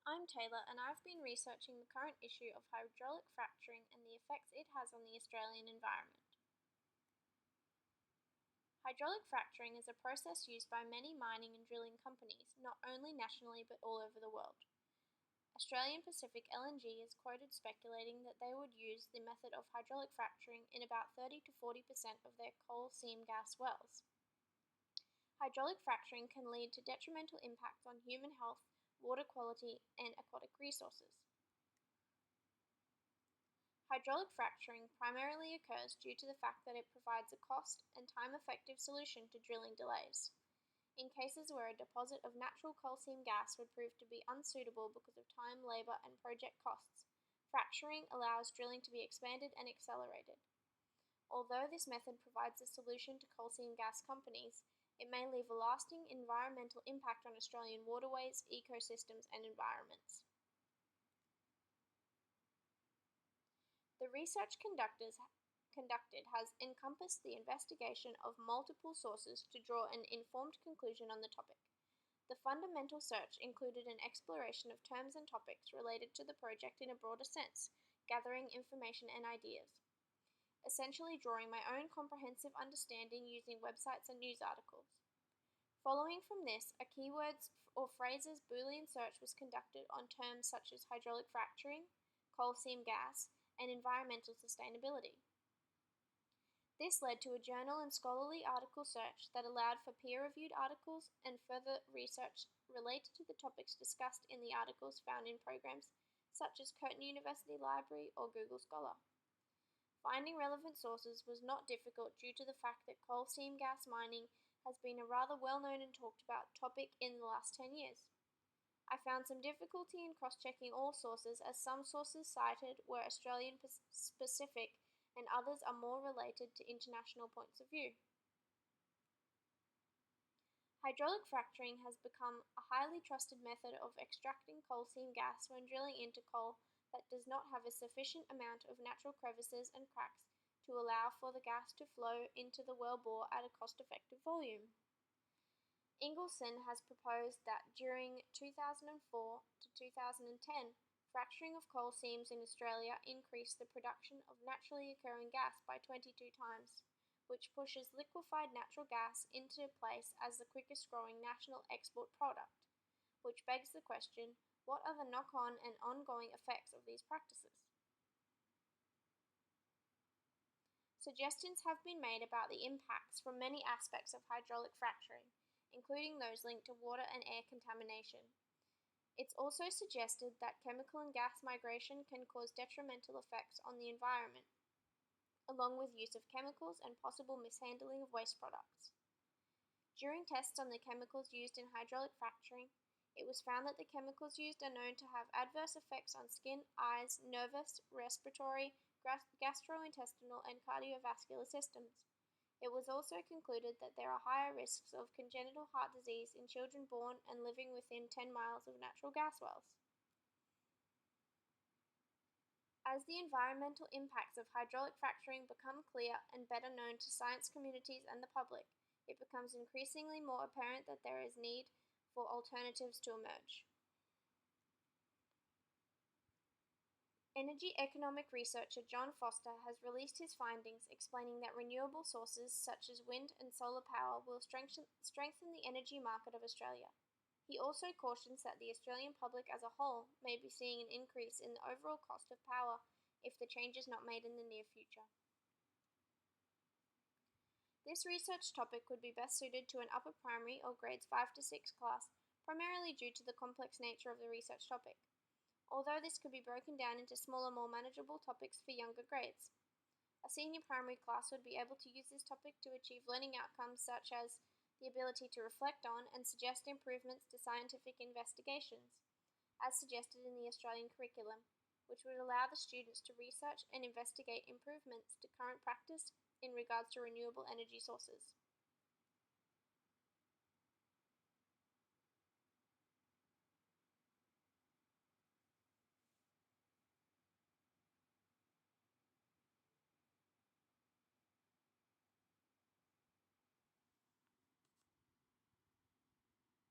I'm Tayla, and I've been researching the current issue of hydraulic fracturing and the effects it has on the Australian environment. Hydraulic fracturing is a process used by many mining and drilling companies, not only nationally but all over the world. Australian Pacific LNG is quoted speculating that they would use the method of hydraulic fracturing in about 30 to 40% of their coal seam gas wells. Hydraulic fracturing can lead to detrimental impacts on human health, water quality, and aquatic resources. Hydraulic fracturing primarily occurs due to the fact that it provides a cost and time-effective solution to drilling delays. In cases where a deposit of natural coal seam gas would prove to be unsuitable because of time, labour, and project costs, fracturing allows drilling to be expanded and accelerated. Although this method provides a solution to coal seam gas companies, it may leave a lasting environmental impact on Australian waterways, ecosystems, and environments. The research conducted has encompassed the investigation of multiple sources to draw an informed conclusion on the topic. The fundamental search included an exploration of terms and topics related to the project in a broader sense, gathering information and ideas, essentially drawing my own comprehensive understanding using websites and news articles. Following from this, a keywords or phrases Boolean search was conducted on terms such as hydraulic fracturing, coal seam gas, and environmental sustainability. This led to a journal and scholarly article search that allowed for peer-reviewed articles and further research related to the topics discussed in the articles found in programs such as Curtin University Library or Google Scholar. Finding relevant sources was not difficult due to the fact that coal seam gas mining has been a rather well-known and talked about topic in the last 10 years. I found some difficulty in cross-checking all sources, as some sources cited were Australian specific and others are more related to international points of view. Hydraulic fracturing has become a highly trusted method of extracting coal seam gas when drilling into coal that does not have a sufficient amount of natural crevices and cracks to allow for the gas to flow into the wellbore at a cost-effective volume. Ingleson has proposed that during 2004 to 2010, fracturing of coal seams in Australia increased the production of naturally occurring gas by 22 times, which pushes liquefied natural gas into place as the quickest growing national export product, which begs the question, what are the knock-on and ongoing effects of these practices? Suggestions have been made about the impacts from many aspects of hydraulic fracturing, including those linked to water and air contamination. It's also suggested that chemical and gas migration can cause detrimental effects on the environment, along with use of chemicals and possible mishandling of waste products. During tests on the chemicals used in hydraulic fracturing, it was found that the chemicals used are known to have adverse effects on skin, eyes, nervous, respiratory, gastrointestinal, and cardiovascular systems. It was also concluded that there are higher risks of congenital heart disease in children born and living within 10 miles of natural gas wells. As the environmental impacts of hydraulic fracturing become clear and better known to science communities and the public, it becomes increasingly more apparent that there is need for alternatives to emerge. Energy economic researcher John Foster has released his findings explaining that renewable sources such as wind and solar power will strengthen the energy market of Australia. He also cautions that the Australian public as a whole may be seeing an increase in the overall cost of power if the change is not made in the near future. This research topic would be best suited to an upper primary or grades 5 to 6 class, primarily due to the complex nature of the research topic, although this could be broken down into smaller, more manageable topics for younger grades. A senior primary class would be able to use this topic to achieve learning outcomes such as the ability to reflect on and suggest improvements to scientific investigations, as suggested in the Australian curriculum, which would allow the students to research and investigate improvements to current practice in regards to renewable energy sources.